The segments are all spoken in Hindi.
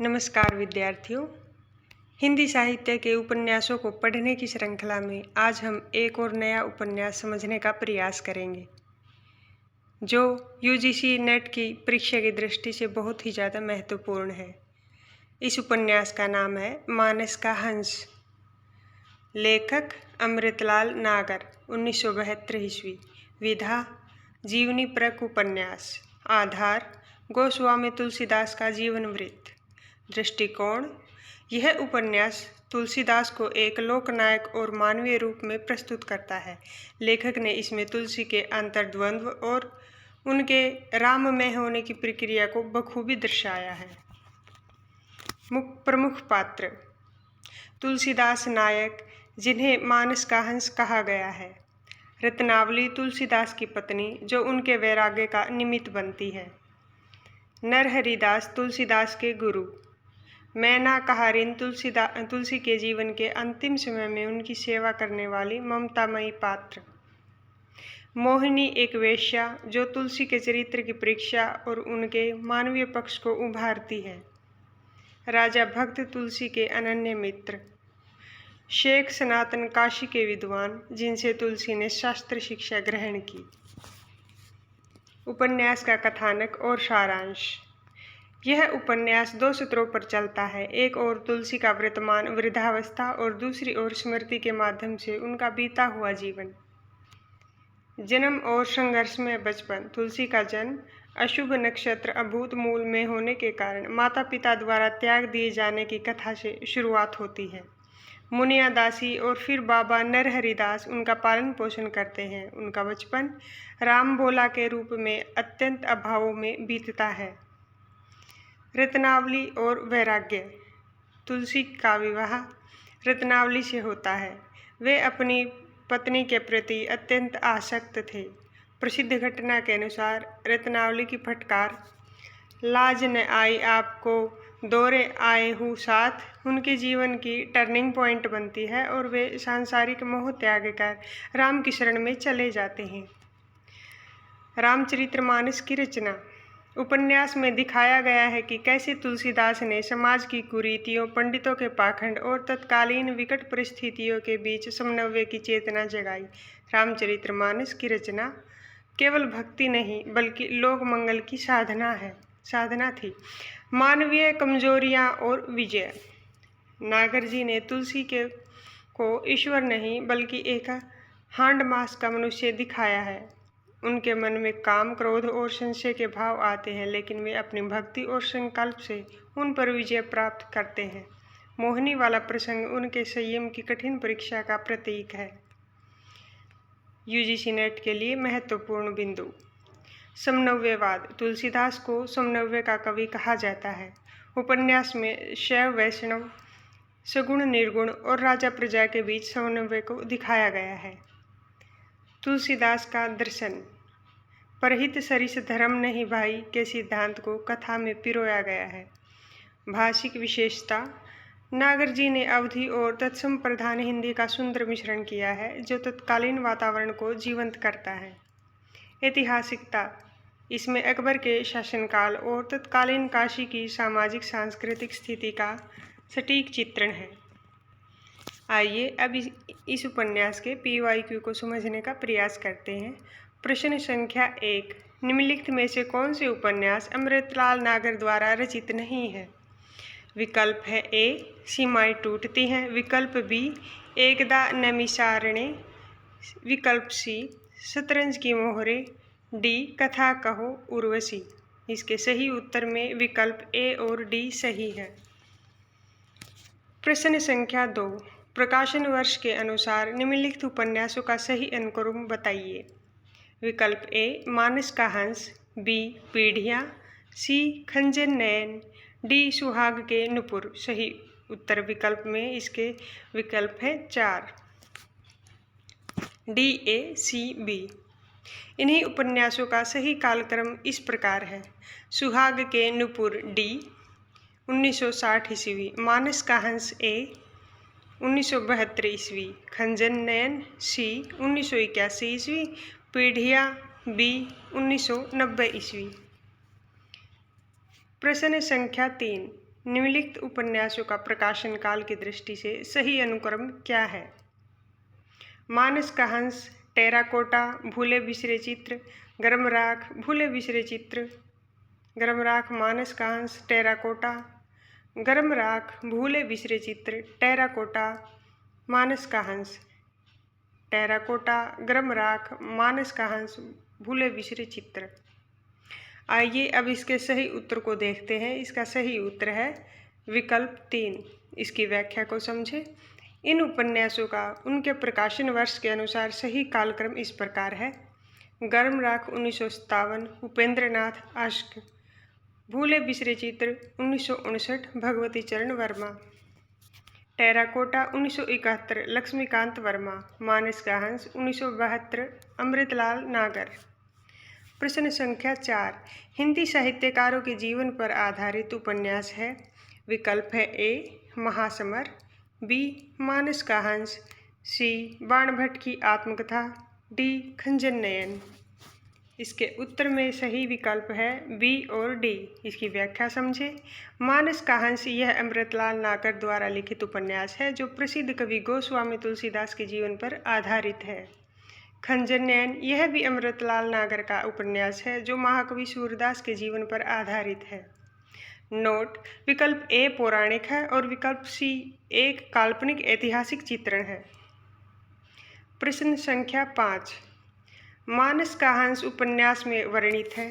नमस्कार विद्यार्थियों। हिंदी साहित्य के उपन्यासों को पढ़ने की श्रृंखला में आज हम एक और नया उपन्यास समझने का प्रयास करेंगे जो यूजीसी नेट की परीक्षा की दृष्टि से बहुत ही ज़्यादा महत्वपूर्ण है। इस उपन्यास का नाम है मानस का हंस। लेखक अमृतलाल नागर, 1972 ईस्वी। विधा जीवनी परक उपन्यास। आधार गोस्वामी तुलसीदास का जीवन वृत्त। दृष्टिकोण यह उपन्यास तुलसीदास को एक लोकनायक और मानवीय रूप में प्रस्तुत करता है। लेखक ने इसमें तुलसी के अंतर्द्वंद्व और उनके राममय होने की प्रक्रिया को बखूबी दर्शाया है। प्रमुख पात्र तुलसीदास नायक, जिन्हें मानस का हंस कहा गया है। रत्नावली तुलसीदास की पत्नी, जो उनके वैराग्य का निमित्त बनती है। नरहरिदास तुलसीदास के गुरु। मैना कहारिन तुलसी के जीवन के अंतिम समय में उनकी सेवा करने वाली ममतामयी पात्र। मोहिनी एक वेश्या, जो तुलसी के चरित्र की परीक्षा और उनके मानवीय पक्ष को उभारती है। राजा भक्त तुलसी के अनन्य मित्र। शेख सनातन काशी के विद्वान, जिनसे तुलसी ने शास्त्र शिक्षा ग्रहण की। उपन्यास का कथानक और सारांश। यह उपन्यास दो सत्रों पर चलता है। एक ओर तुलसी का वर्तमान वृद्धावस्था और दूसरी ओर स्मृति के माध्यम से उनका बीता हुआ जीवन। जन्म और संघर्षमय बचपन। तुलसी का जन्म अशुभ नक्षत्र अभूत मूल में होने के कारण माता पिता द्वारा त्याग दिए जाने की कथा से शुरुआत होती है। मुनिया दासी और फिर बाबा नरहरिदास उनका पालन पोषण करते हैं। उनका बचपन राम भोला के रूप में अत्यंत अभावों में बीतता है। रत्नावली और वैराग्य। तुलसी का विवाह रत्नावली से होता है। वे अपनी पत्नी के प्रति अत्यंत आसक्त थे। प्रसिद्ध घटना के अनुसार रत्नावली की फटकार लाज न आई आपको दौरे आए हूँ साथ उनके जीवन की टर्निंग पॉइंट बनती है और वे सांसारिक मोह त्याग कर राम की शरण में चले जाते हैं। रामचरितमानस की रचना। उपन्यास में दिखाया गया है कि कैसे तुलसीदास ने समाज की कुरीतियों, पंडितों के पाखंड और तत्कालीन विकट परिस्थितियों के बीच समन्वय की चेतना जगाई। रामचरितमानस की रचना केवल भक्ति नहीं बल्कि लोक मंगल की साधना थी। मानवीय कमजोरियां और विजय। नागर जी ने तुलसी को ईश्वर नहीं बल्कि एक हांड मास का मनुष्य दिखाया है। उनके मन में काम, क्रोध और संशय के भाव आते हैं, लेकिन वे अपनी भक्ति और संकल्प से उन पर विजय प्राप्त करते हैं। मोहिनी वाला प्रसंग उनके संयम की कठिन परीक्षा का प्रतीक है। यूजीसी नेट के लिए महत्वपूर्ण बिंदु। समन्वयवाद। तुलसीदास को समन्वय का कवि कहा जाता है। उपन्यास में शैव वैष्णव, सगुण निर्गुण और राजा प्रजा के बीच समन्वय को दिखाया गया है। तुलसीदास का दर्शन। परहित सरिस धर्म नहीं भाई के सिद्धांत को कथा में पिरोया गया है। भाषिक विशेषता। नागर जी ने अवधी और तत्सम प्रधान हिंदी का सुंदर मिश्रण किया है, जो तत्कालीन वातावरण को जीवंत करता है। ऐतिहासिकता। इसमें अकबर के शासनकाल और तत्कालीन काशी की सामाजिक सांस्कृतिक स्थिति का सटीक चित्रण है। आइए अब इस उपन्यास के PYQ को समझने का प्रयास करते हैं। प्रश्न संख्या 1। निम्नलिखित में से कौन से उपन्यास अमृतलाल नागर द्वारा रचित नहीं है? विकल्प है A, सीमाएं टूटती हैं। विकल्प B, एकदा नैमिषारण्य। विकल्प C, शतरंज की मोहरें। D, कथा कहो उर्वशी। इसके सही उत्तर में विकल्प A और D सही है। प्रश्न संख्या 2। प्रकाशन वर्ष के अनुसार निम्नलिखित उपन्यासों का सही अनुक्रम बताइए। विकल्प A, मानस का हंस। B, पीढ़ियाँ। C, खंजर नयन। D, सुहाग के नुपुर। सही उत्तर विकल्प में इसके विकल्प है 4, D, A, C, B। इन्हीं उपन्यासों का सही कालक्रम इस प्रकार है। सुहाग के नुपुर D, 1960 ईस्वी। मानस का हंस A, 1972 ईस्वी। खंजर नयन C, 1981 ईस्वी। पीढ़ियाँ B, 1990 ईस्वी। प्रश्न संख्या 3। निम्नलिखित उपन्यासों का प्रकाशन काल की दृष्टि से सही अनुक्रम क्या है? मानस का हंस, टेराकोटा, भूले बिसरे चित्र, गर्म राख, भूले बिसरे चित्र, गर्म राख, मानस का हंस, टेराकोटा, गर्म राख, भूले बिसरे चित्र, टेराकोटा, मानस का हंस, टेराकोटा, गर्म राख, मानस का हंस, भूले बिसरे चित्र। आइए अब इसके सही उत्तर को देखते हैं। इसका सही उत्तर है विकल्प 3। इसकी व्याख्या को समझें। इन उपन्यासों का उनके प्रकाशन वर्ष के अनुसार सही कालक्रम इस प्रकार है: गर्म राख 1957, उपेंद्र नाथ आश्क, भूले बिसरे चित्र 1959, भगवती चरण वर्मा, टेराकोटा 1971, लक्ष्मीकांत वर्मा, मानस का हंस 1972, अमृतलाल नागर। प्रश्न संख्या 4, हिंदी साहित्यकारों के जीवन पर आधारित उपन्यास है। विकल्प है ए महासमर, बी मानस का हंस, सी बाणभट्ट की आत्मकथा, डी खंजन नयन। इसके उत्तर में सही विकल्प है बी और डी। इसकी व्याख्या समझे। मानस का हंस यह अमृतलाल नागर द्वारा लिखित उपन्यास है जो प्रसिद्ध कवि गोस्वामी तुलसीदास के जीवन पर आधारित है। खंजन नयन यह भी अमृतलाल नागर का उपन्यास है जो महाकवि सूरदास के जीवन पर आधारित है। नोट: विकल्प ए पौराणिक है और विकल्प सी एक काल्पनिक ऐतिहासिक चित्रण है। प्रश्न संख्या 5, मानस का हंस उपन्यास में वर्णित है।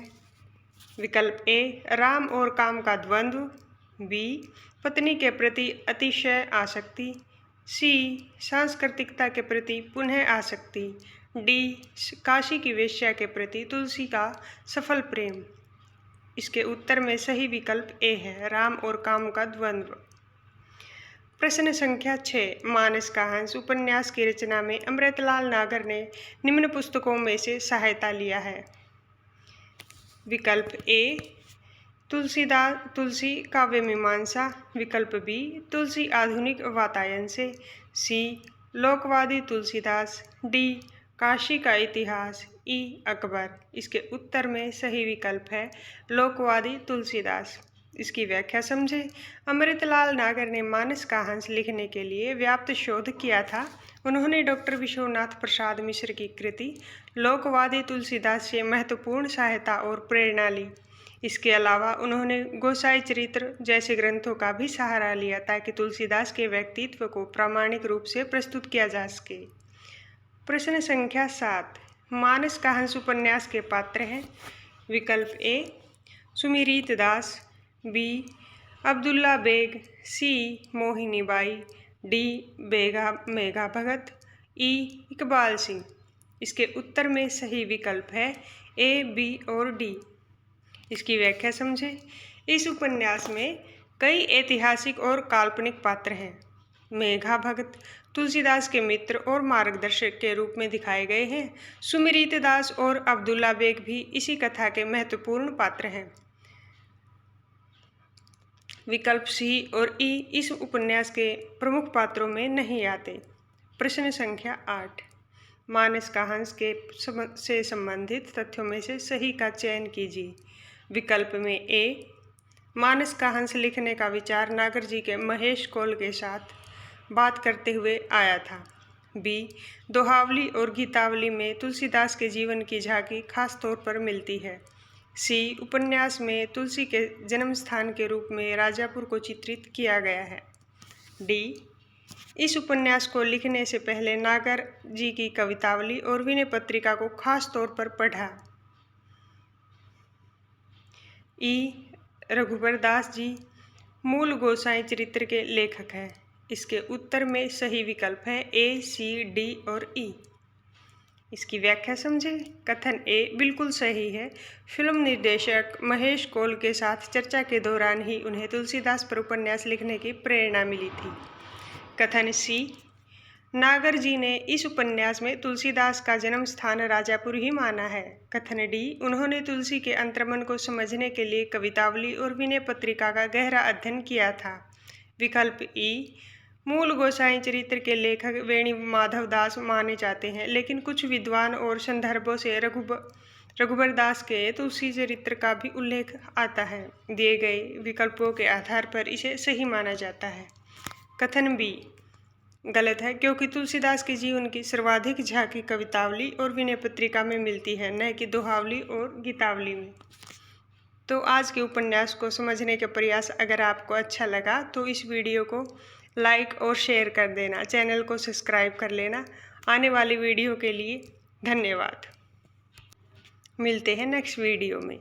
विकल्प ए राम और काम का द्वंद्व, बी पत्नी के प्रति अतिशय आसक्ति, सी सांस्कृतिकता के प्रति पुनः आसक्ति, डी काशी की वेश्या के प्रति तुलसी का सफल प्रेम। इसके उत्तर में सही विकल्प ए है राम और काम का द्वंद्व। प्रश्न संख्या 6, मानस का हंस उपन्यास की रचना में अमृतलाल नागर ने निम्न पुस्तकों में से सहायता लिया है। विकल्प ए तुलसी काव्य मीमांसा, विकल्प बी तुलसी आधुनिक वातायन से, सी लोकवादी तुलसीदास, डी काशी का इतिहास, ई अकबर। इसके उत्तर में सही विकल्प है लोकवादी तुलसीदास। इसकी व्याख्या समझे। अमृतलाल नागर ने मानस का हंस लिखने के लिए व्याप्त शोध किया था। उन्होंने डॉक्टर विश्वनाथ प्रसाद मिश्र की कृति लोकवादी तुलसीदास से महत्वपूर्ण सहायता और प्रेरणा ली। इसके अलावा उन्होंने गोसाई चरित्र जैसे ग्रंथों का भी सहारा लिया ताकि तुलसीदास के व्यक्तित्व को प्रामाणिक रूप से प्रस्तुत किया जा सके। प्रश्न संख्या 7, मानस का हंस उपन्यास के पात्र हैं। विकल्प A Sumirit Das, B Abdullah Beg, C Mohini Bai, D Megha Bhagat, E Iqbal Singh. इसके उत्तर में सही विकल्प है ए, बी और डी। इसकी व्याख्या समझे। इस उपन्यास में कई ऐतिहासिक और काल्पनिक पात्र हैं। मेघा भगत तुलसीदास के मित्र और मार्गदर्शक के रूप में दिखाए गए हैं। सुमिरीत दास और अब्दुल्ला बेग भी इसी कथा के महत्वपूर्ण पात्र हैं। विकल्प सी और ई इस उपन्यास के प्रमुख पात्रों में नहीं आते। प्रश्न संख्या 8, मानस का हंस से संबंधित तथ्यों में से सही का चयन कीजिए। विकल्प में ए मानस का हंस लिखने का विचार नागर जी के महेश कौल के साथ बात करते हुए आया था, बी दोहावली और गीतावली में तुलसीदास के जीवन की झांकी खास तौर पर मिलती है, सी उपन्यास में तुलसी के जन्म स्थान के रूप में राजापुर को चित्रित किया गया है, डी इस उपन्यास को लिखने से पहले नागर जी की कवितावली और विनय पत्रिका को खास तौर पर पढ़ा, ई रघुबर दास जी मूल गोसाई चरित्र के लेखक हैं। इसके उत्तर में सही विकल्प है ए, सी, डी और ई। इसकी व्याख्या समझें। कथन ए बिल्कुल सही है। फिल्म निर्देशक महेश कौल के साथ चर्चा के दौरान ही उन्हें तुलसीदास पर उपन्यास लिखने की प्रेरणा मिली थी। कथन सी नागर जी ने इस उपन्यास में तुलसीदास का जन्म स्थान राजापुर ही माना है। कथन डी उन्होंने तुलसी के अंतर्मन को समझने के लिए कवितावली और विनय पत्रिका का गहरा अध्ययन किया था। विकल्प ई मूल गोसाई चरित्र के लेखक वेणी माधव दास माने जाते हैं, लेकिन कुछ विद्वान और संदर्भों से रघुबर दास के तुलसी चरित्र का भी उल्लेख आता है। दिए गए विकल्पों के आधार पर इसे सही माना जाता है। कथन बी गलत है, क्योंकि तुलसीदास के जीवन की सर्वाधिक झांकी कवितावली और विनय पत्रिका में मिलती है, न कि दोहावली और गीतावली में। तो आज के उपन्यास को समझने का प्रयास अगर आपको अच्छा लगा तो इस वीडियो को लाइक और शेयर कर देना, चैनल को सब्सक्राइब कर लेना। आने वाली वीडियो के लिए धन्यवाद। मिलते हैं नेक्स्ट वीडियो में।